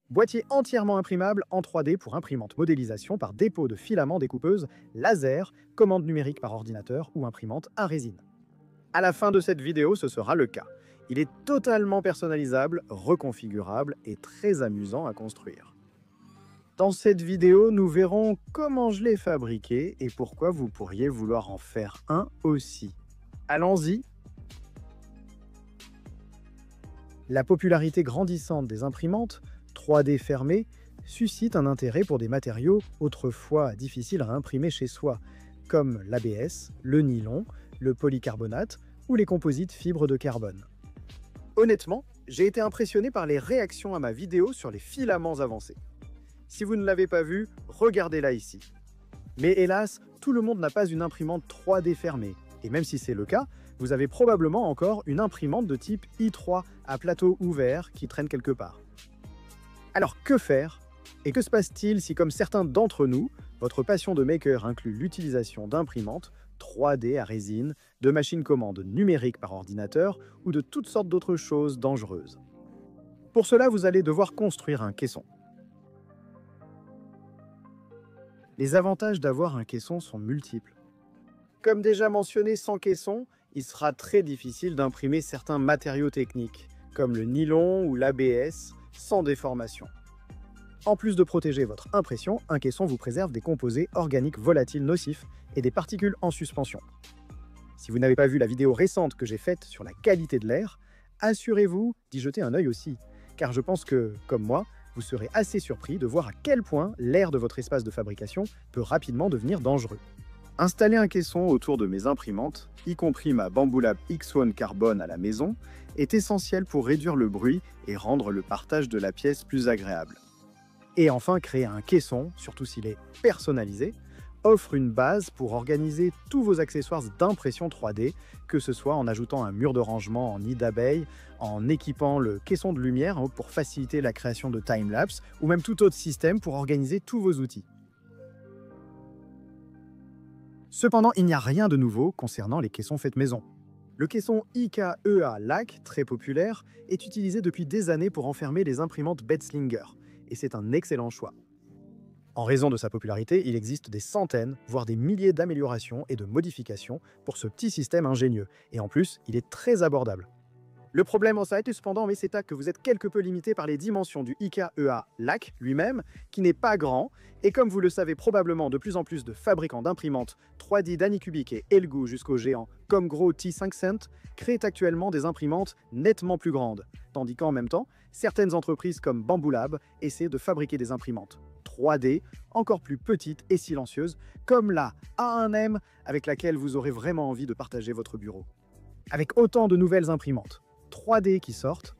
Boîtier entièrement imprimable en 3D pour imprimante modélisation par dépôt de filaments découpeuses, laser, commande numérique par ordinateur ou imprimante à résine. À la fin de cette vidéo, ce sera le cas. Il est totalement personnalisable, reconfigurable et très amusant à construire. Dans cette vidéo, nous verrons comment je l'ai fabriqué et pourquoi vous pourriez vouloir en faire un aussi. Allons-y! La popularité grandissante des imprimantes 3D fermées suscite un intérêt pour des matériaux autrefois difficiles à imprimer chez soi, comme l'ABS, le nylon, le polycarbonate ou les composites fibres de carbone. Honnêtement, j'ai été impressionné par les réactions à ma vidéo sur les filaments avancés. Si vous ne l'avez pas vu, regardez-la ici. Mais hélas, tout le monde n'a pas une imprimante 3D fermée. Et même si c'est le cas, vous avez probablement encore une imprimante de type i3 à plateau ouvert qui traîne quelque part. Alors que faire? Et que se passe-t-il si, comme certains d'entre nous, votre passion de maker inclut l'utilisation d'imprimantes 3D à résine, de machines commandes numériques par ordinateur ou de toutes sortes d'autres choses dangereuses? Pour cela, vous allez devoir construire un caisson. Les avantages d'avoir un caisson sont multiples. Comme déjà mentionné, sans caisson, il sera très difficile d'imprimer certains matériaux techniques, comme le nylon ou l'ABS, sans déformation. En plus de protéger votre impression, un caisson vous préserve des composés organiques volatiles nocifs et des particules en suspension. Si vous n'avez pas vu la vidéo récente que j'ai faite sur la qualité de l'air, assurez-vous d'y jeter un œil aussi, car je pense que, comme moi, vous serez assez surpris de voir à quel point l'air de votre espace de fabrication peut rapidement devenir dangereux. Installer un caisson autour de mes imprimantes, y compris ma Bambu Lab X1 Carbone à la maison, est essentiel pour réduire le bruit et rendre le partage de la pièce plus agréable. Et enfin, créer un caisson, surtout s'il est personnalisé, offre une base pour organiser tous vos accessoires d'impression 3D, que ce soit en ajoutant un mur de rangement en nid d'abeille, en équipant le caisson de lumière pour faciliter la création de timelapse, ou même tout autre système pour organiser tous vos outils. Cependant, il n'y a rien de nouveau concernant les caissons faits maison. Le caisson IKEA LAC, très populaire, est utilisé depuis des années pour enfermer les imprimantes Betzlinger, et c'est un excellent choix. En raison de sa popularité, il existe des centaines, voire des milliers d'améliorations et de modifications pour ce petit système ingénieux, et en plus, il est très abordable. Le problème en site, cependant, c'est que vous êtes quelque peu limité par les dimensions du IKEA LAC lui-même, qui n'est pas grand, et comme vous le savez probablement, de plus en plus de fabricants d'imprimantes 3D d'Anycubic et Elegoo jusqu'aux géants comme Gros T5 créent actuellement des imprimantes nettement plus grandes, tandis qu'en même temps, certaines entreprises comme Bambu Lab essaient de fabriquer des imprimantes 3D encore plus petites et silencieuses, comme la A1M avec laquelle vous aurez vraiment envie de partager votre bureau. Avec autant de nouvelles imprimantes 3D qui sortent,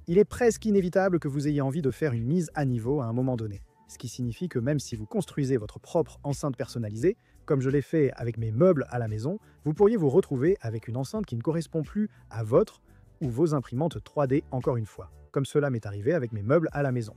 il est presque inévitable que vous ayez envie de faire une mise à niveau à un moment donné. Ce qui signifie que même si vous construisez votre propre enceinte personnalisée, comme je l'ai fait avec mes meubles à la maison, vous pourriez vous retrouver avec une enceinte qui ne correspond plus à votre ou vos imprimantes 3D encore une fois, comme cela m'est arrivé avec mes meubles à la maison.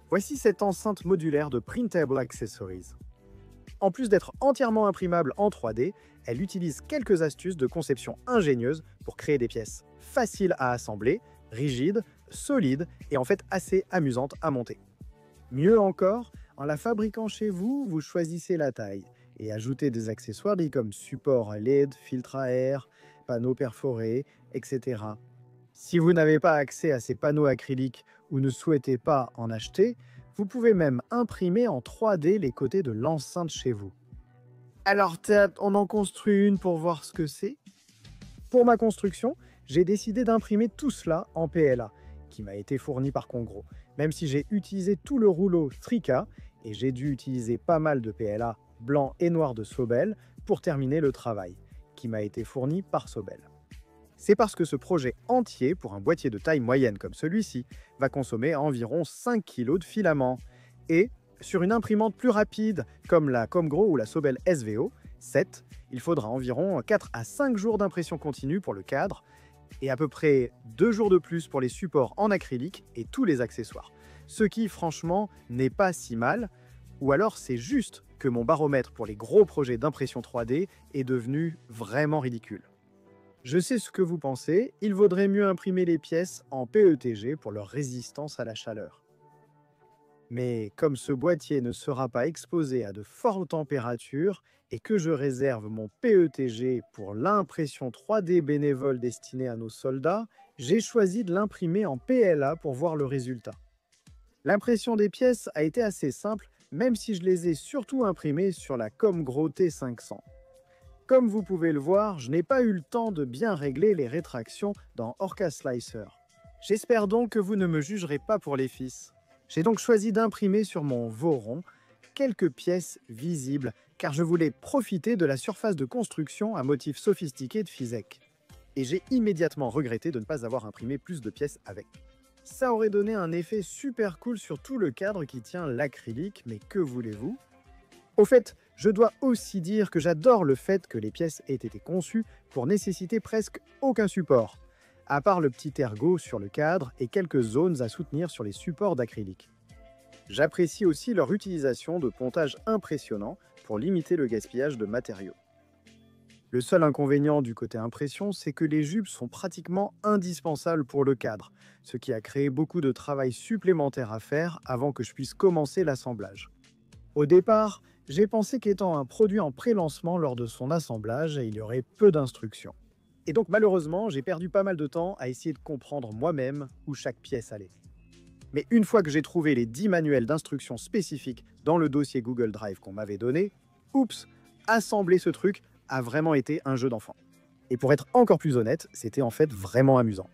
Voici cette enceinte modulaire de Printable Accessories. En plus d'être entièrement imprimable en 3D, elle utilise quelques astuces de conception ingénieuses pour créer des pièces faciles à assembler, rigides, solides et en fait assez amusantes à monter. Mieux encore, en la fabriquant chez vous, vous choisissez la taille et ajoutez des accessoires comme support à LED, filtre à air, panneaux perforés, etc. Si vous n'avez pas accès à ces panneaux acryliques ou ne souhaitez pas en acheter, vous pouvez même imprimer en 3D les côtés de l'enceinte chez vous. Alors, on en construit une pour voir ce que c'est. Pour ma construction, j'ai décidé d'imprimer tout cela en PLA, qui m'a été fourni par Congro, même si j'ai utilisé tout le rouleau Strica et j'ai dû utiliser pas mal de PLA blanc et noir de Sobel pour terminer le travail, qui m'a été fourni par Sobel. C'est parce que ce projet entier, pour un boîtier de taille moyenne comme celui-ci, va consommer environ 5 kg de filaments. Et, sur une imprimante plus rapide, comme la Comgro ou la Sobel SVO 7, il faudra environ 4 à 5 jours d'impression continue pour le cadre, et à peu près 2 jours de plus pour les supports en acrylique et tous les accessoires. Ce qui, franchement, n'est pas si mal, ou alors c'est juste que mon baromètre pour les gros projets d'impression 3D est devenu vraiment ridicule. Je sais ce que vous pensez, il vaudrait mieux imprimer les pièces en PETG pour leur résistance à la chaleur. Mais comme ce boîtier ne sera pas exposé à de fortes températures et que je réserve mon PETG pour l'impression 3D bénévole destinée à nos soldats, j'ai choisi de l'imprimer en PLA pour voir le résultat. L'impression des pièces a été assez simple, même si je les ai surtout imprimées sur la ComGro T500. Comme vous pouvez le voir, je n'ai pas eu le temps de bien régler les rétractions dans Orca Slicer. J'espère donc que vous ne me jugerez pas pour les fils. J'ai donc choisi d'imprimer sur mon Voron quelques pièces visibles, car je voulais profiter de la surface de construction à motif sophistiqué de Fizek. Et j'ai immédiatement regretté de ne pas avoir imprimé plus de pièces avec. Ça aurait donné un effet super cool sur tout le cadre qui tient l'acrylique, mais que voulez-vous? Au fait, je dois aussi dire que j'adore le fait que les pièces aient été conçues pour nécessiter presque aucun support, à part le petit ergot sur le cadre et quelques zones à soutenir sur les supports d'acrylique. J'apprécie aussi leur utilisation de pontage impressionnant pour limiter le gaspillage de matériaux. Le seul inconvénient du côté impression, c'est que les jupes sont pratiquement indispensables pour le cadre, ce qui a créé beaucoup de travail supplémentaire à faire avant que je puisse commencer l'assemblage. Au départ, j'ai pensé qu'étant un produit en pré-lancement lors de son assemblage, il y aurait peu d'instructions. Et donc malheureusement, j'ai perdu pas mal de temps à essayer de comprendre moi-même où chaque pièce allait. Mais une fois que j'ai trouvé les 10 manuels d'instructions spécifiques dans le dossier Google Drive qu'on m'avait donné, oups, assembler ce truc a vraiment été un jeu d'enfant. Et pour être encore plus honnête, c'était en fait vraiment amusant.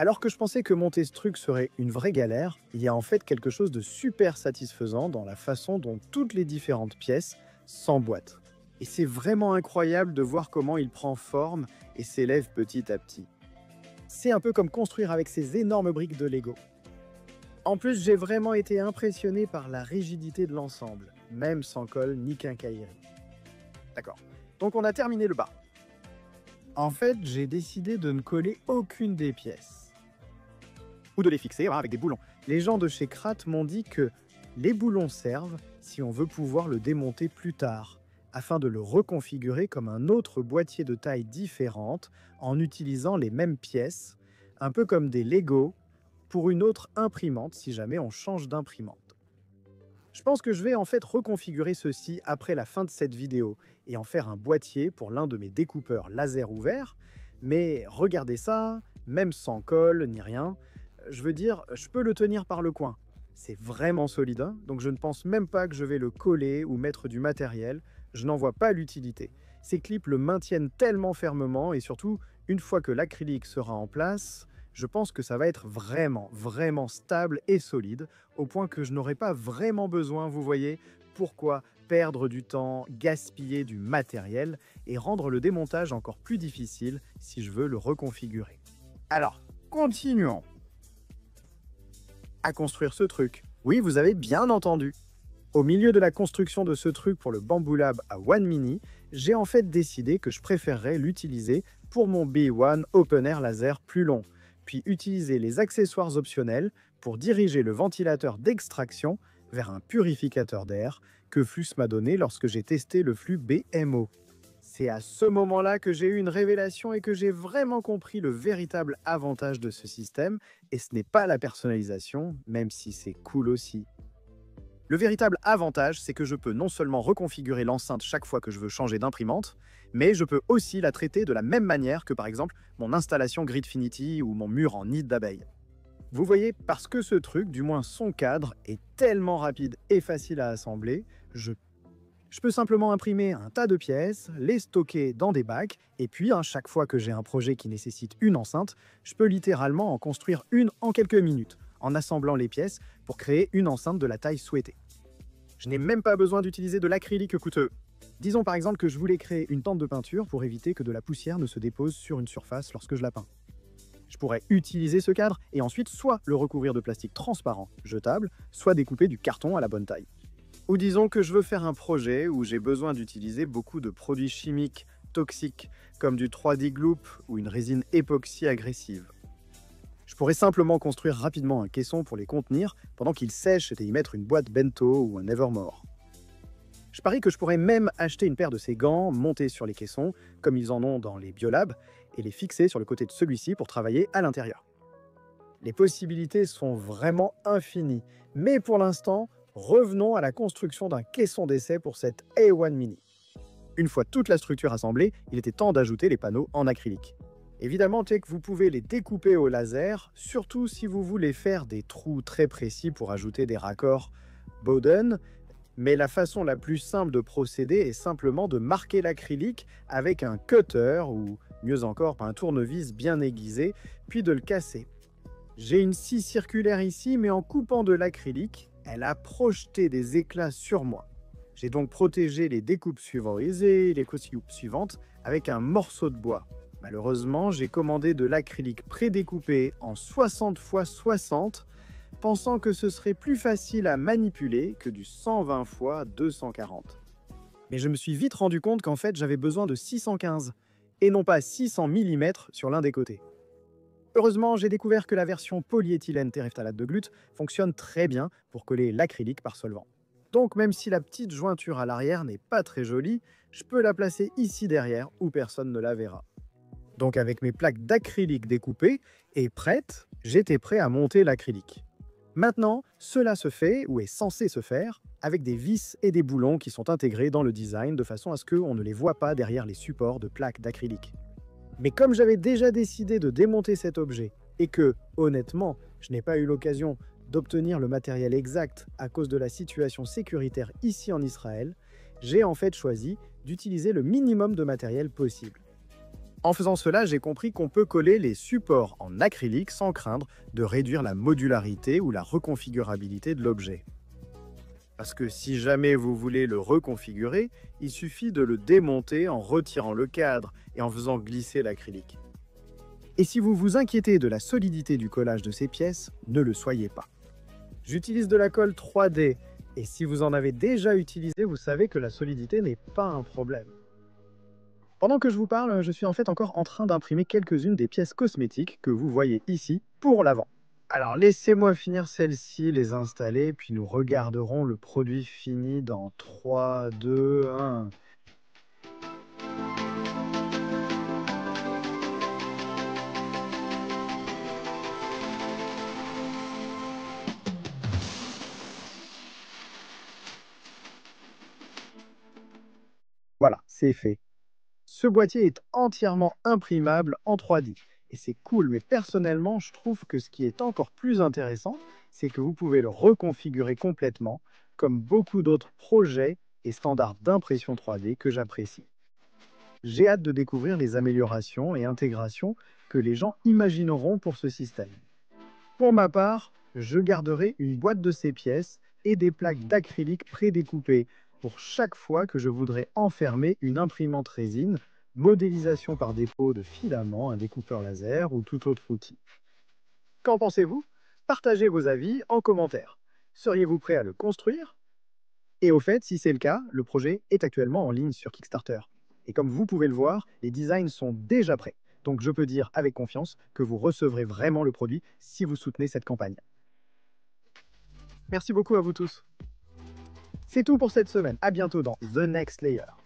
Alors que je pensais que monter ce truc serait une vraie galère, il y a en fait quelque chose de super satisfaisant dans la façon dont toutes les différentes pièces s'emboîtent. Et c'est vraiment incroyable de voir comment il prend forme et s'élève petit à petit. C'est un peu comme construire avec ces énormes briques de Lego. En plus, j'ai vraiment été impressionné par la rigidité de l'ensemble, même sans colle ni quincaillerie. D'accord, donc on a terminé le bas. En fait, j'ai décidé de ne coller aucune des pièces. Ou de les fixer avec des boulons. Les gens de chez Krat m'ont dit que les boulons servent si on veut pouvoir le démonter plus tard, afin de le reconfigurer comme un autre boîtier de taille différente en utilisant les mêmes pièces, un peu comme des Lego, pour une autre imprimante si jamais on change d'imprimante. Je pense que je vais en fait reconfigurer ceci après la fin de cette vidéo et en faire un boîtier pour l'un de mes découpeurs laser ouverts, mais regardez ça, même sans colle ni rien, je veux dire, je peux le tenir par le coin. C'est vraiment solide, hein, donc je ne pense même pas que je vais le coller ou mettre du matériel, je n'en vois pas l'utilité. Ces clips le maintiennent tellement fermement et surtout, une fois que l'acrylique sera en place, je pense que ça va être vraiment stable et solide, au point que je n'aurai pas vraiment besoin, vous voyez, pourquoi perdre du temps, gaspiller du matériel et rendre le démontage encore plus difficile si je veux le reconfigurer. Alors, continuons à construire ce truc. Oui, vous avez bien entendu. Au milieu de la construction de ce truc pour le Bamboo Lab à One Mini, j'ai en fait décidé que je préférerais l'utiliser pour mon B1 Open Air Laser plus long, puis utiliser les accessoires optionnels pour diriger le ventilateur d'extraction vers un purificateur d'air que Flux m'a donné lorsque j'ai testé le flux BMO. C'est à ce moment-là que j'ai eu une révélation et que j'ai vraiment compris le véritable avantage de ce système, et ce n'est pas la personnalisation, même si c'est cool aussi. Le véritable avantage, c'est que je peux non seulement reconfigurer l'enceinte chaque fois que je veux changer d'imprimante, mais je peux aussi la traiter de la même manière que par exemple mon installation Gridfinity ou mon mur en nid d'abeille. Vous voyez, parce que ce truc, du moins son cadre, est tellement rapide et facile à assembler, je peux simplement imprimer un tas de pièces, les stocker dans des bacs, et puis chaque fois que j'ai un projet qui nécessite une enceinte, je peux littéralement en construire une en quelques minutes, en assemblant les pièces pour créer une enceinte de la taille souhaitée. Je n'ai même pas besoin d'utiliser de l'acrylique coûteux. Disons par exemple que je voulais créer une tente de peinture pour éviter que de la poussière ne se dépose sur une surface lorsque je la peins. Je pourrais utiliser ce cadre et ensuite soit le recouvrir de plastique transparent, jetable, soit découper du carton à la bonne taille. Ou disons que je veux faire un projet où j'ai besoin d'utiliser beaucoup de produits chimiques toxiques, comme du 3D Gloop ou une résine époxy agressive. Je pourrais simplement construire rapidement un caisson pour les contenir pendant qu'ils sèchent et y mettre une boîte bento ou un Evermore. Je parie que je pourrais même acheter une paire de ces gants montés sur les caissons, comme ils en ont dans les biolabs, et les fixer sur le côté de celui-ci pour travailler à l'intérieur. Les possibilités sont vraiment infinies, mais pour l'instant, revenons à la construction d'un caisson d'essai pour cette A1 Mini. Une fois toute la structure assemblée, il était temps d'ajouter les panneaux en acrylique. Évidemment, vous pouvez les découper au laser, surtout si vous voulez faire des trous très précis pour ajouter des raccords Bowden, mais la façon la plus simple de procéder est simplement de marquer l'acrylique avec un cutter ou mieux encore un tournevis bien aiguisé, puis de le casser. J'ai une scie circulaire ici, mais en coupant de l'acrylique, elle a projeté des éclats sur moi. J'ai donc protégé les découpes suivantes et les coupes suivantes avec un morceau de bois. Malheureusement, j'ai commandé de l'acrylique prédécoupé en 60 x 60, pensant que ce serait plus facile à manipuler que du 120 x 240. Mais je me suis vite rendu compte qu'en fait, j'avais besoin de 615 et non pas 600 mm sur l'un des côtés. Heureusement, j'ai découvert que la version polyéthylène terephthalate de glute fonctionne très bien pour coller l'acrylique par solvant. Donc même si la petite jointure à l'arrière n'est pas très jolie, je peux la placer ici derrière où personne ne la verra. Donc avec mes plaques d'acrylique découpées et prêtes, j'étais prêt à monter l'acrylique. Maintenant, cela se fait, ou est censé se faire, avec des vis et des boulons qui sont intégrés dans le design de façon à ce qu'on ne les voit pas derrière les supports de plaques d'acrylique. Mais comme j'avais déjà décidé de démonter cet objet et que, honnêtement, je n'ai pas eu l'occasion d'obtenir le matériel exact à cause de la situation sécuritaire ici en Israël, j'ai en fait choisi d'utiliser le minimum de matériel possible. En faisant cela, j'ai compris qu'on peut coller les supports en acrylique sans craindre de réduire la modularité ou la reconfigurabilité de l'objet. Parce que si jamais vous voulez le reconfigurer, il suffit de le démonter en retirant le cadre et en faisant glisser l'acrylique. Et si vous vous inquiétez de la solidité du collage de ces pièces, ne le soyez pas. J'utilise de la colle 3D et si vous en avez déjà utilisé, vous savez que la solidité n'est pas un problème. Pendant que je vous parle, je suis en fait encore en train d'imprimer quelques-unes des pièces cosmétiques que vous voyez ici pour l'avant. Alors laissez-moi finir celles-ci, les installer, puis nous regarderons le produit fini dans 3, 2, 1. Voilà, c'est fait. Ce boîtier est entièrement imprimable en 3D. Et c'est cool, mais personnellement, je trouve que ce qui est encore plus intéressant, c'est que vous pouvez le reconfigurer complètement, comme beaucoup d'autres projets et standards d'impression 3D que j'apprécie. J'ai hâte de découvrir les améliorations et intégrations que les gens imagineront pour ce système. Pour ma part, je garderai une boîte de ces pièces et des plaques d'acrylique prédécoupées pour chaque fois que je voudrais enfermer une imprimante résine, modélisation par dépôt de filaments, un découpeur laser ou tout autre outil. Qu'en pensez-vous? Partagez vos avis en commentaire. Seriez-vous prêt à le construire? Et au fait, si c'est le cas, le projet est actuellement en ligne sur Kickstarter. Et comme vous pouvez le voir, les designs sont déjà prêts. Donc je peux dire avec confiance que vous recevrez vraiment le produit si vous soutenez cette campagne. Merci beaucoup à vous tous. C'est tout pour cette semaine. À bientôt dans The Next Layer.